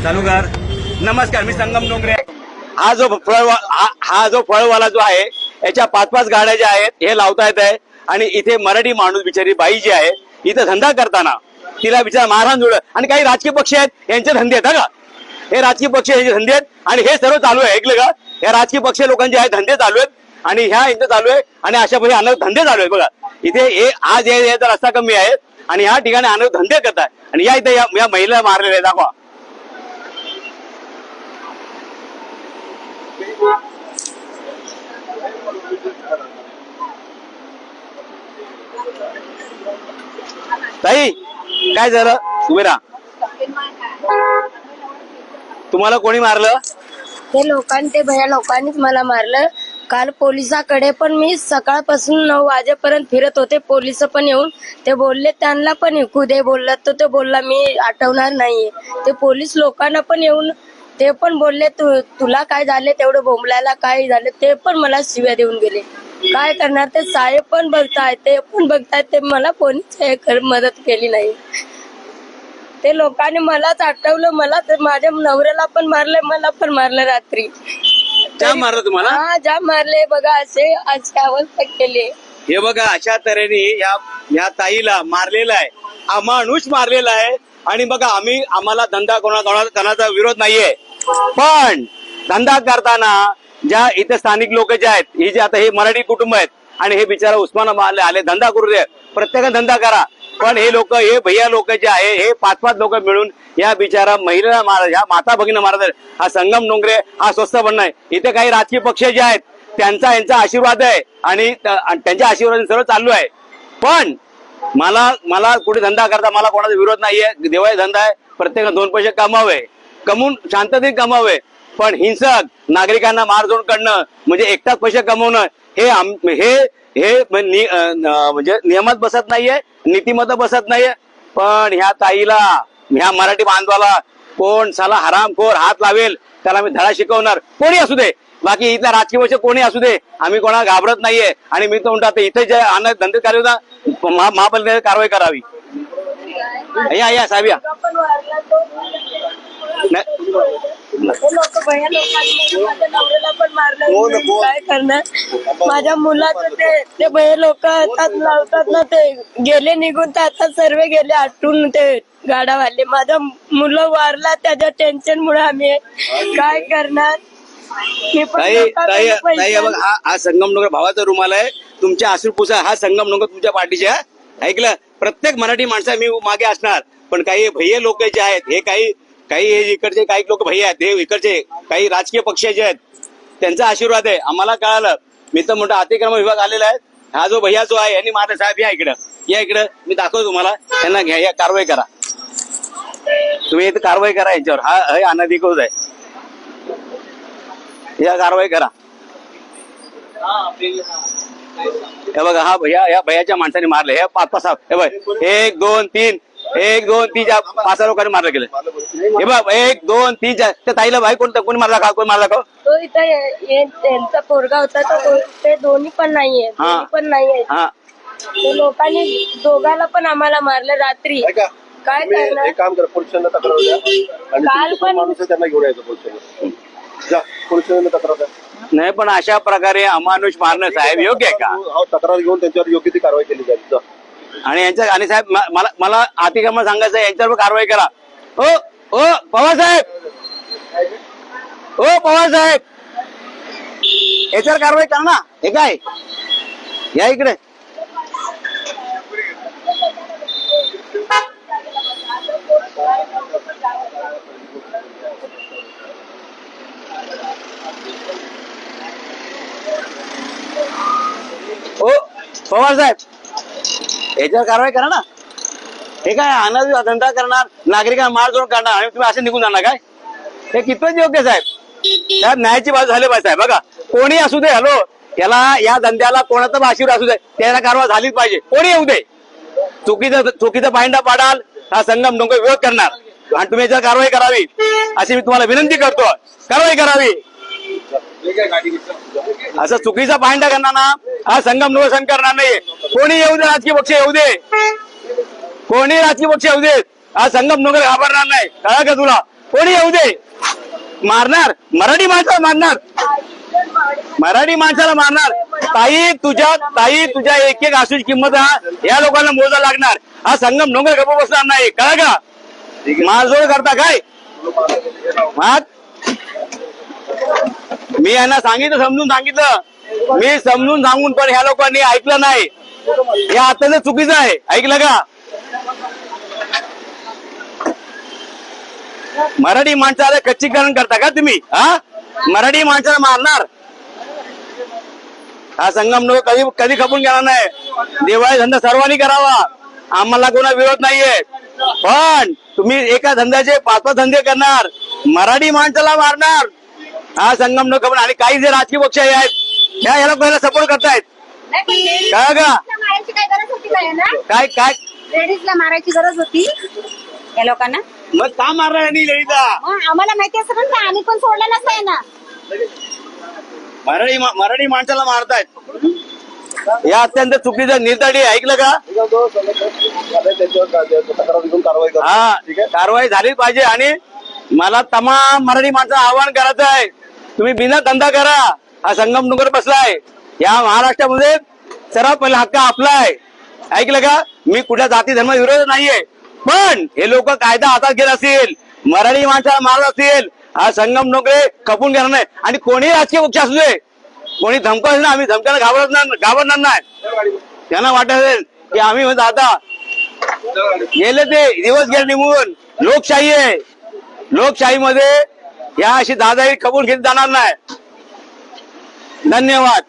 चालू कर. नमस्कार, मी संगम डोंगरे. हा जो फळवाला जो आहे याच्या 5-5 गाड्या ज्या आहेत हे लावता येत आहे. आणि इथे मराठी माणूस बिचारी बाई जी आहे इथं धंदा करताना तिला बिचारा मारहाण जुळलं. आणि काही राजकीय पक्ष आहेत यांचे धंदे आहेत का, हे राजकीय पक्ष यांचे धंदे आहेत. आणि हे सर्व चालू आहे, ऐकलं का, या राजकीय पक्ष लोकांचे आहे धंदे चालू आहेत आणि ह्या इथं चालू आहे. आणि अशा प्रकारे अनेक धंदे चालू आहेत. बघा इथे आज याचा रस्ता कमी आहे आणि ह्या ठिकाणी अनेक धंदे करतात. आणि या इथे या महिला मारलेल्या आहेत, दाखवा. ताई काय झालं, उभे राहा. तुम्हाला कोणी मारलं? ते भया लोकांनीच मला मारलं. काल पोलिसाकडे पण मी सकाळपासून 9 वाजेपर्यंत फिरत होते. पोलिस पण येऊन ते बोलले त्यांना पण ऐकू दे, बोलला तर ते बोलला मी आठवणार नाहीये. ते पोलीस लोकांना पण येऊन ते पण बोलले तुला काय झाले, तेवढं बोंबलायला काय झाले, ते पण मला शिव्या देऊन गेले. काय करणार, ते साहेब पण बघतायत, ते पण बघतायत, ते मला कोणीच मदत केली नाही. ते लोकांनी मलाच आठवलं, मला माझ्या नवऱ्याला पण मारलं, मला पण मारलं रात्री. जाम मारलं तुम्हाला? हा जाम मारले. बघा अशी अवस्था केली. हे बघा अशा तऱ्हेने या ताईला मारलेला आहे, अमानुष मारलेला आहे. आणि बघा आम्हाला धंदा कोणाचा विरोध नाहीये, पण धंदा करताना ज्या इथे स्थानिक लोक जे आहेत, हे जे आता हे मराठी कुटुंब आहेत आणि हे बिचारा उस्मानाबादला आले धंदा करू दे, प्रत्येकाने धंदा करा. पण हे लोक, हे भैया लोक जे आहे, हे 5-5 लोक मिळून या बिचारा महिला मारत, ह्या माता भगिनी मारत. हा संगम डोंगरे हा स्वस्थ बनणार आहे. इथे काही राजकीय पक्ष जे आहेत यांचा आशीर्वाद आहे आणि त्यांच्या आशीर्वादाने सर्व चालू आहे. पण मला कुठे धंदा करता मला कोणाचा विरोध नाहीये. देवाचा धंदा आहे, प्रत्येकाने 2 पैसे कमावे, कमवून शांततेने कमावे. पण हिंसक नागरिकांना मारझोड करणं म्हणजे एकटाच पैसे कमवणं हे म्हणजे नियमात बसत नाहीये, नीतिमत बसत नाहीये. पण ह्या ताईला, ह्या मराठी बांधवाला कोण साला हरामखोर हात लावेल त्याला मी धडा शिकवणार, कोणी असू दे. बाकी इथला राजकीय पक्ष कोणी असू दे, आम्ही कोणाला घाबरत नाहीये. आणि मी तर म्हणतो इथे जे धंदे चालू ना, महापालिकेने कारवाई करावी. या साहेब या. माझ्या नवऱ्याला पण मारलं, काय करणार. माझ्या मुलाचं ते भैया लोक लावतात ना, ते गेले निघून, तर आता सर्व गेले आटून ते गाडावाले. माझा मुलं वारला त्याच्या टेन्शन मुळे आम्ही काय करणार. हा संगम डोंगर भावाचा रुमाल आहे, तुमच्या आश्रुपुसा हा संगम डोंगर तुमच्या पाठीच्या. ऐकलं, प्रत्येक मराठी माणसा मी मागे असणार. पण काही भैया लोक जे आहेत, हे काही इकडचे काही लोक भैया आहेत, हे इकडचे काही राजकीय पक्ष जे आहेत त्यांचा आशीर्वाद आहे. आम्हाला कळालं. मी तर म्हणतो अतिक्रमण विभाग आलेला आहे. हा जो भैया जो आहे यांनी माझा साहेब या इकडं मी दाखवतो तुम्हाला. त्यांना घ्या, या कारवाई करा, तुम्ही इथे कारवाई करा यांच्यावर. हा हे अनधिकृत आहे, या कारवाई करा. हे बघा हा भैया, या भैयाच्या माणसाने मारले. हे 5-5 हे बघ, 1 2 3 5 लोकांनी मारलं गेलं. हे बघ 1 2 3 त्या ताईला भाई कोणी मारला का, कोणी मारला का? तो इथं त्यांचा पोरगा होता, ते दोन्ही पण नाहीये, लोकांनी दोघाला पण आम्हाला मारलं रात्री. काय करणार. एक काम करा, पोलिसांना तक्रार द्या आणि काल पण माणूस त्यांना घेऊन यायचं पोलिसांना. जा पोलिसांना तक्रार द्या. नाही, पण अशा प्रकारे अमानुष मारणं साहेब योग्य आहे का? तक्रार घेऊन त्यांच्यावर योग्य ती कारवाई केली जाईल. आणि साहेब मला अतिक्रमण सांगायचं, यांच्यावर कारवाई करा. ओ पवार साहेब, याच्यावर कारवाई करा ना. हे काय, या इकडे. ओ पवार साहेब, याच्यावर कारवाई करा ना. हे काय अनाथ धंदा करणार, नागरिकांना मारझोड करणार आणि तुम्ही असे निघून जाणार काय? हे कितपत योग्य साहेब? साहेब न्यायाची बाजू झाली पाहिजे साहेब. बघा कोणी असू दे, हॅलो, याला या धंद्याला कोणाचा आशीर्वाद असू दे, त्याला कारवाई झालीच पाहिजे. कोणी येऊ दे. चुकीचा पायंडा पाडाल हा संगम डोंगर विरोध करणार आणि तुम्ही याच्यावर कारवाई करावी अशी मी तुम्हाला विनंती करतो. कारवाई करावी. असं चुकीचा पायंडा करणार ना हा संगम डोंगर सहन करणार नाही. कोणी येऊ दे, राजकीय पक्ष येऊ दे, कोणी राजकीय पक्ष येऊ देत, हा संगम डोंगर घाबरणार नाही. कळलं का तुला? कोणी येऊ दे मारणार, मराठी माणसाला मारणार, मराठी माणसाला मारणार. ताई तुझ्या एक एक आसूची किंमत या लोकांना मोजा लागणार. हा संगम डोंगर गप्प बसणार नाही, कळा का? मारझोड करता काय? मी यांना सांगितलं, समजून सांगितलं, मी समजून सांगून पण ह्या लोकांनी ऐकलं नाही. हे अत्यंत चुकीचं आहे, ऐकलं का? मराठी माणसाला कच्चीकरण करता का तुम्ही? हा, मराठी माणसाला मारणार. हा संगम लोक कधी खपून घेणार नाही. दिवाळी धंदा सर्वांनी करावा, आम्हाला कोणा विरोध नाहीये. पण तुम्ही एका धंद्याचे 5-5 धंदे करणार, मराठी माणसाला मारणार. हा संगम लोक आणि काही जे राजकीय पक्ष आहेत याला पहिला सपोर्ट करतायत, काय का? मारायची काय गरज होती काय ना? काय काय लेडीजला मारायची गरज होती या लोकांना? मग का मारणार यांनी लेडीचा? आम्हाला माहिती असं पण आम्ही पण सोडलं नसतंय ना. मराठी माणसाला मारतायत, या अत्यंत चुकीचं निर्दयी, ऐकलं का? त्यांच्यावर तक्रार घेऊन कारवाई करा. हा, ठीक आहे. कारवाई झालीच पाहिजे. आणि मला तमाम मराठी माणसाला आवाहन करायचं आहे, तुम्ही बिना धंदा करा. हा संगम डोंगर बसलाय या महाराष्ट्रामध्ये, सर्वात पहिला हक्क आपला आहे, ऐकलं का? मी कुठल्या जाती धर्म विरोध नाहीये, पण हे लोक कायदा हातात घेत असतील, मराठी माणसाला मारत असतील, हा संगम डोंगरे खपून घेणार नाही. आणि कोणी राजकीय पक्ष असू दे, कोणी धमकावलं ना, आम्ही धमकायला घाबरणार नाही. त्यांना वाटत असेल की आम्ही म्हणजे आता गेले ते दिवस गेले निघून. लोकशाही आहे, लोकशाहीमध्ये या अशी दादागिरी कबूल घेत जाणार नाही. धन्यवाद.